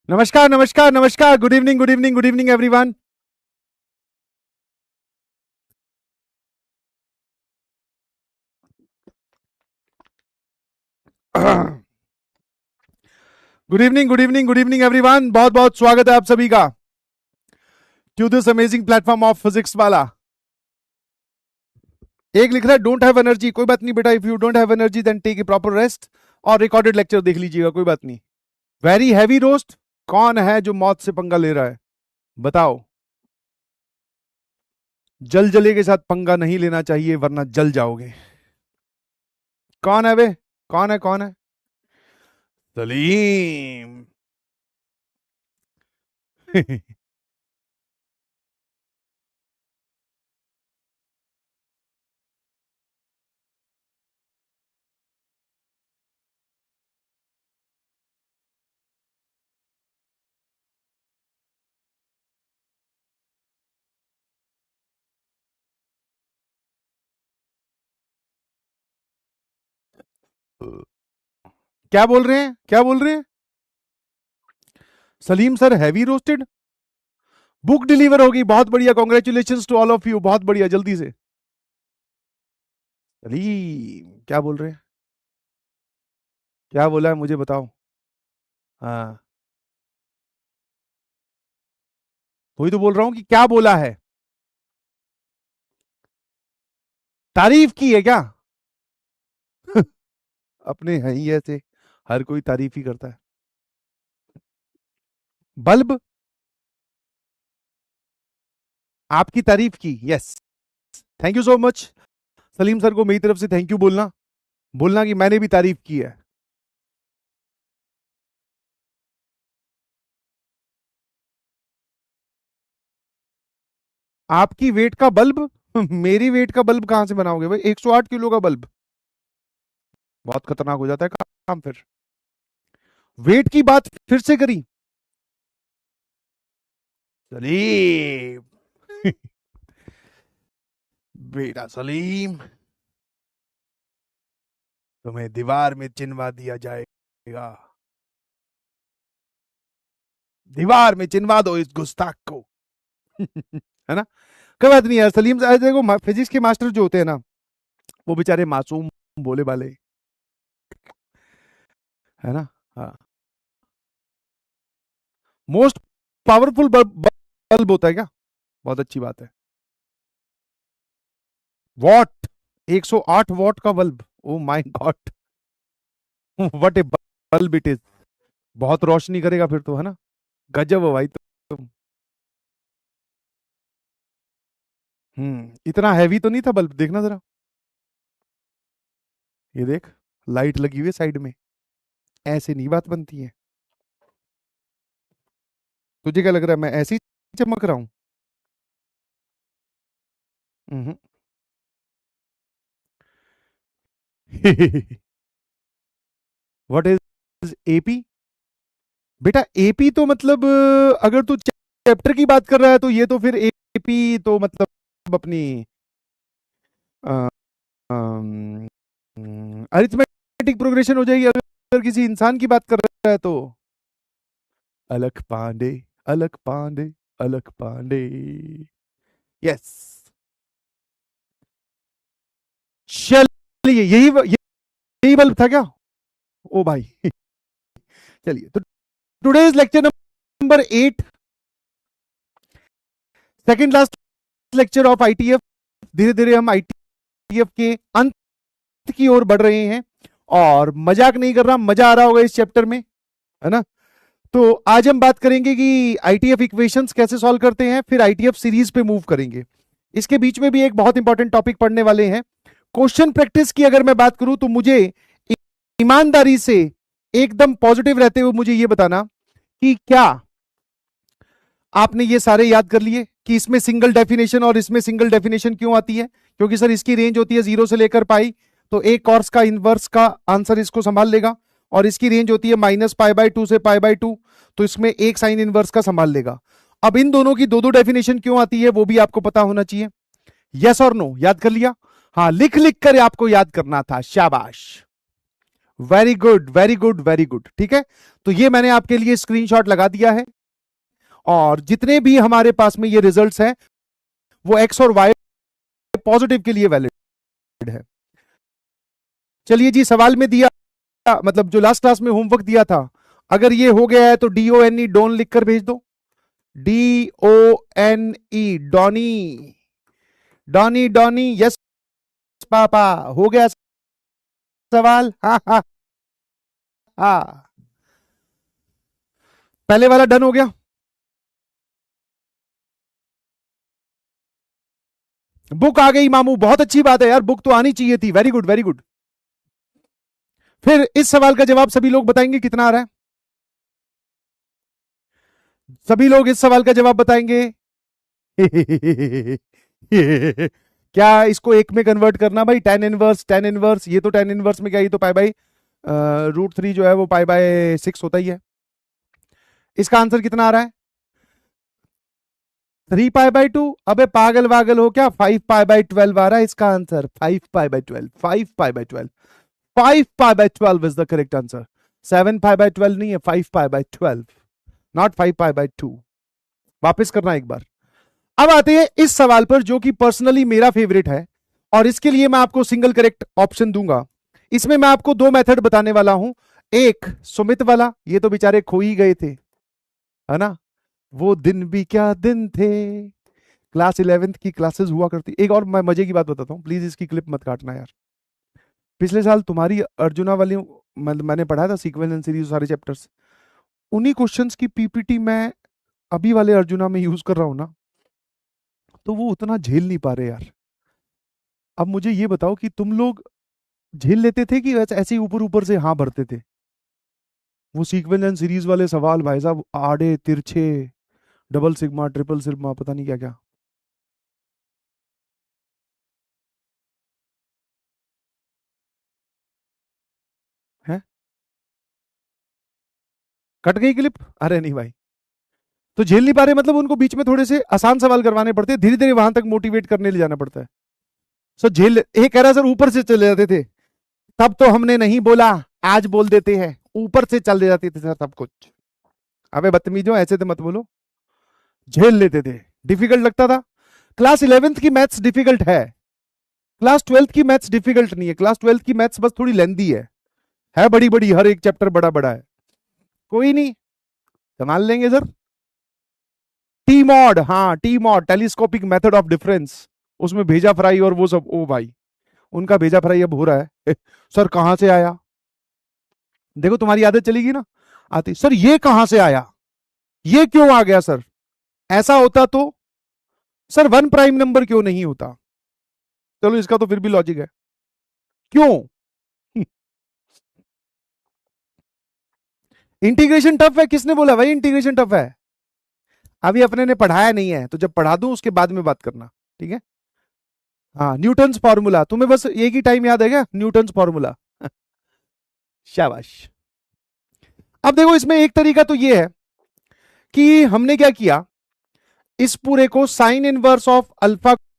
नमस्कार नमस्कार नमस्कार, good evening good evening good evening everyone. Good evening good evening good evening everyone, बहुत बहुत स्वागत है आप सभी का to this amazing platform of physics Wallah. एक लिख रहा है डोंट हैव एनर्जी, कोई बात नहीं बेटा, if you don't have energy then take a proper rest और रिकॉर्डेड लेक्चर देख लीजिएगा, कोई बात नहीं। वेरी हैवी रोस्ट, कौन है जो मौत से पंगा ले रहा है बताओ। जल जले के साथ पंगा नहीं लेना चाहिए वरना जल जाओगे। कौन है वे, कौन है सलीम। क्या बोल रहे हैं, क्या बोल रहे हैं Salim sir? Heavy roasted book deliver होगी, बहुत बढ़िया, congratulations to all of you, बहुत बढ़िया, जल्दी से। सलीम क्या बोल रहे हैं, क्या बोला है मुझे बताओ। हाँ वही तो बोल रहा हूं कि क्या बोला है, तारीफ की है क्या? अपने हैं ही ऐसे, हर कोई तारीफ ही करता है। बल्ब, आपकी तारीफ की, yes, thank you so much. Salim sir को मेरी तरफ से थैंक यू बोलना, बोलना कि मैंने भी तारीफ की है। आपकी वेट का बल्ब मेरी वेट का बल्ब कहां से बनाओगे भाई, 108 किलो का बल्ब, बहुत खतरनाक हो जाता है काम फिर। वेट की बात फिर से करी सलीम। बेटा सलीम, तुम्हें दीवार में चिनवा दिया जाएगा, दीवार में चिनवा दो इस गुस्ताख को। है ना, कोई बात नहीं यार सलीम, देखो फिजिक्स के मास्टर जो होते हैं ना, वो बेचारे मासूम बोले वाले, है ना। हाँ, मोस्ट पावरफुल बल्ब होता है क्या, बहुत अच्छी बात है। वॉट, 108 वॉट का bulb, oh my God, what A bulb it is, बहुत रोशनी करेगा फिर तो, है ना, गजब है भाई तुम। इतना हैवी तो नहीं था बल्ब, देखना जरा, ये देख, लाइट लगी हुई है साइड में, ऐसे नहीं बात बनती है। तुझे क्या लग रहा है मैं ऐसे ही चमक रहा हूं? What is AP? बेटा एपी तो मतलब अगर तू चैप्टर की बात कर रहा है तो ये तो फिर एपी तो मतलब अपनी अरिथमेटिक प्रोग्रेशन हो जाएगी, अगर किसी इंसान की बात कर रहा है तो। अलख पांडे, अलख पांडे, अलख पांडे, यस। चलिए यही बल्ब था क्या? ओ भाई। चलिए तो today is lecture number 8, second last lecture of ITF. धीरे धीरे हम आईटीएफ के अंत की ओर बढ़ रहे हैं और मजाक नहीं कर रहा, मजा आ रहा होगा इस चैप्टर में, है ना। तो आज हम बात करेंगे कि आईटीएफ इक्वेशंस कैसे सॉल्व करते हैं, फिर आईटीएफ सीरीज पे मूव करेंगे। इसके बीच में भी एक बहुत इंपॉर्टेंट टॉपिक पढ़ने वाले हैं। क्वेश्चन प्रैक्टिस की अगर मैं बात करूं तो मुझे ईमानदारी से एकदम पॉजिटिव रहते हुए मुझे यह बताना कि क्या आपने ये सारे याद कर लिए कि इसमें सिंगल डेफिनेशन और इसमें सिंगल डेफिनेशन क्यों आती है, क्योंकि सर इसकी रेंज होती है 0 से लेकर पाई, तो एक कॉर्स का इनवर्स का आंसर इसको संभाल लेगा, और इसकी रेंज होती है -π/2 से π/2, तो इसमें एक साइन इनवर्स का संभाल लेगा। अब इन दोनों की दो दो डेफिनेशन क्यों आती है वो भी आपको पता होना चाहिए। यस और नो, याद कर लिया? हाँ, लिख लिख कर आपको याद करना था, शाबाश। Very good very good very good. ठीक है, तो ये मैंने आपके लिए स्क्रीनशॉट लगा दिया है, और जितने भी हमारे पास में ये रिजल्ट्स हैं वो एक्स और वाई पॉजिटिव के लिए वैलिड है। चलिए जी, सवाल में दिया, मतलब जो लास्ट क्लास में होमवर्क दिया था, अगर ये हो गया है तो DONE डोन लिखकर भेज दो। DONE Donny, Donny Donny, yes papa, हो गया सवाल। हाँ हाँ हाँ, पहले वाला डन हो गया। बुक आ गई मामू, बहुत अच्छी बात है यार, बुक तो आनी चाहिए थी। Very good very good. फिर इस सवाल का जवाब सभी लोग बताएंगे कितना आ रहा है? सभी लोग इस सवाल का जवाब बताएंगे? क्या इसको एक में कन्वर्ट करना भाई? टेन इनवर्स, टेन इनवर्स, ये तो टेन इनवर्स में क्या, ये तो पाई बाई √3 जो है वो पाई/6 होता ही है। इसका आंसर कितना आ रहा है? 3π/2। अबे पागल वागल हो क्या? 5π/12 आ रहा है इसका answer. 5π/12, 5π/12, 5π/12 is the correct answer. 7π/12 नहीं है, 5π/12, नॉट 5π/2। वापस करना एक बार। अब आते हैं इस सवाल पर जो कि पर्सनली मेरा फेवरेट है, और इसके लिए मैं आपको सिंगल करेक्ट ऑप्शन दूंगा। इसमें मैं आपको दो मेथड बताने वाला हूं। एक सुमित वाला, ये तो बेचारे खो ही गए थे, है ना, वो दिन भी क्या दिन थे, क्लास 11th की क्लासेस हुआ करती। एक और मैं मजे की बात बताता हूं, प्लीज इसकी क्लिप मत काटना यार। पिछले साल तुम्हारी अर्जुना वाली मैंने पढ़ा था सीक्वेंस एंड सीरीज सारे चैप्टर्स, उन्हीं क्वेश्चंस की पीपीटी मैं अभी वाले अर्जुना में यूज कर रहा हूं ना, तो वो उतना झेल नहीं पा रहे यार। अब मुझे ये बताओ कि तुम लोग झेल लेते थे कि ऐसे ही ऊपर ऊपर से हाँ भरते थे? वो सीक्वेंस एंड सीरीज वाले सवाल भाई साहब, आड़े तिरछे, डबल सिग्मा, ट्रिपल सिग्मा, पता नहीं क्या क्या है। कट गई क्लिप? अरे नहीं भाई, तो झेल नहीं पा रहे मतलब उनको बीच में थोड़े से आसान सवाल करवाने पड़ते हैं, धीरे धीरे वहां तक मोटिवेट करने ले जाना पड़ता है। सर झेल, ये कह रहा सर ऊपर से चले जाते थे, तब तो हमने नहीं बोला, आज बोल देते हैं, ऊपर से चल जाते थे सर सब कुछ। अबे बदतमीजों, ऐसे तो मत बोलो। झेल लेते थे, डिफिकल्ट लगता था। क्लास 11th की मैथ्स डिफिकल्ट है, क्लास 12th की मैथ्स डिफिकल्ट नहीं है। क्लास 12th की मैथ्स बस थोड़ी लेंदी है बड़ी बड़ी, हर एक चैप्टर बड़ा बड़ा है। कोई नहीं, संभाल लेंगे सर। टी मॉड, हाँ T mod, telescopic method of difference, उसमें भेजा फ्राई और वो सब, ओ भाई उनका भेजा फ्राई अब हो रहा है। सर कहां से आया? देखो तुम्हारी आदत चलेगी ना, आती सर ये कहां से आया, ये क्यों आ गया सर, ऐसा होता तो सर 1 प्राइम नंबर क्यों नहीं होता? चलो इसका तो फिर भी लॉजिक है, क्यों? इंटीग्रेशन टफ है? किसने बोला भाई इंटीग्रेशन टफ है? अभी अपने ने पढ़ाया नहीं है, तो जब पढ़ा दूं उसके बाद में बात करना, ठीक है? हाँ, न्यूटन्स फॉर्मूला, तुम्हें बस एक ही टाइम याद है क्या, न्यूटन्स फॉर्मूला? शाबाश। अब देखो इसमें एक तरीका तो ये है कि हमने क्या किया, इस पूरे को साइन इनवर्स ऑफ अल्फा